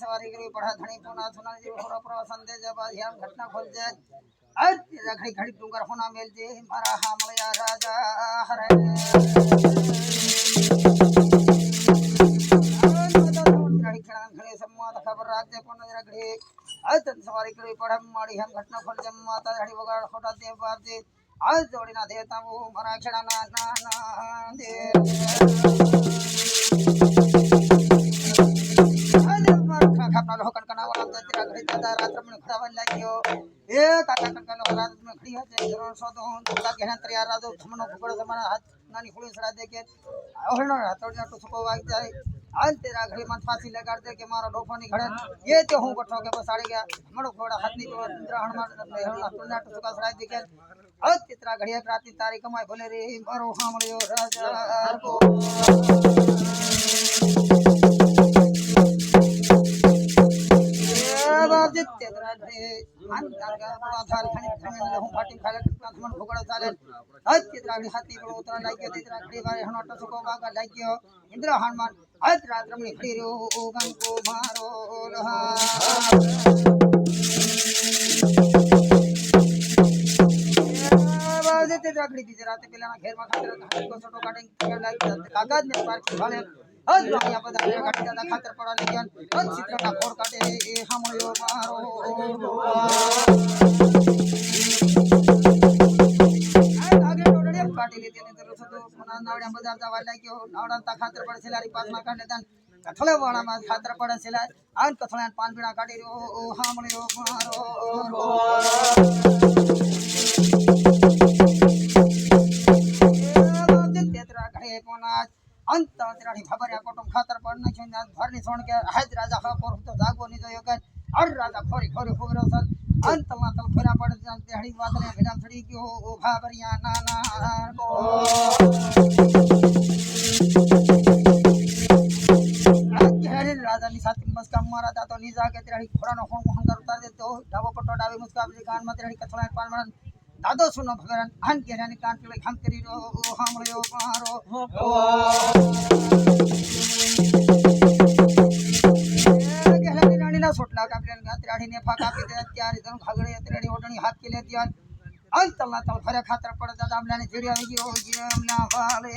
सवारी पढ़ा धनी पुना सुना जी होरा प्रवासन दे जब ध्यान घटना खोल जाए आज घड़ी घड़ी डूंगर होना मेल जे मारा हामया राजा हरे घड़ी खड़ा घड़ी सम्माद खबर राज्य पुन घड़ी आज सवारी करी पढ़ा माड़ी हम घटना खोल जब माता घड़ी बगाड़ खोटा देव बाप जी आज जोड़ी ना देता वो मारा खड़ा ना ना ना दे खापना लोकन कना वाला तेरा घड़ी दादा रात में खड़ावन लागियो ए काका काका लो रात में खड़ी है जरो सो दो तुला गहन तरिया राजो थमनो फुगड़ जमाना हाथ नानी खुली सड़ा दे के ओहनो तोड़ना तो सुको वाग जाए आज तेरा घड़ी मन फांसी लगा दे के मारो डोफनी घड़न ये तो हूं गठो के बसाड़ी गया हमरो घोड़ा हाथनी को इंद्र हनुमान तोड़ना तो सुका सड़ा दे के आज तेरा घड़ी रात तारीख कमाई बोले रे मारो हमरो राजा को इंद्र हनुमान आज रात्र में रोगन को मारो गुजरात पेला घेर में खातर को छोटो काटिंग कागज में पार वाले आज दुनिया पर घाटी ज्यादा खातर पड़ा लेकिन आज चित्र का फोड़ काटे हम यो मारो आगे टोडड़े काटी लेते ने तो रसो मना नावड्या बाजार जावा लाग्यो नावडा ता खातर पड़ सिलारी पास में काढले दान कथले वाणा में खातर पड़ सिला आन कथले पान बिना काटी रो हम यो मारो अंत तेराडी खबर या कुटुंब खातर पड़ने के भरनी सुन के हज राजा का पर तो जागो नहीं जो कर और राजा खोरी खोरी फुगरो सन अंत मातल खोरा पड़ तेहड़ी वादने बिना थड़ी की हो भाबरिया नाना को तेहड़ी राजा नि साथी मस्का मारा ता तो निजा के तेहड़ी खोरा न हों हंगर उतार दे तो डाबो पटो डाबे मुस्का अपनी कान में तेहड़ी कथला पान मन दादो सुनो भगवान हन के रानी कान पे हम करी रो हम यो मारो गेलानी रानी ना सोटला का आपल्याला तिराडी ने फाका पे त्यार इधर खगडे तिराडी ओढणी हात केले त्यार अंतला तल खऱ्या खातर पडत दामल्याने चिडिया हो जी हमला वाले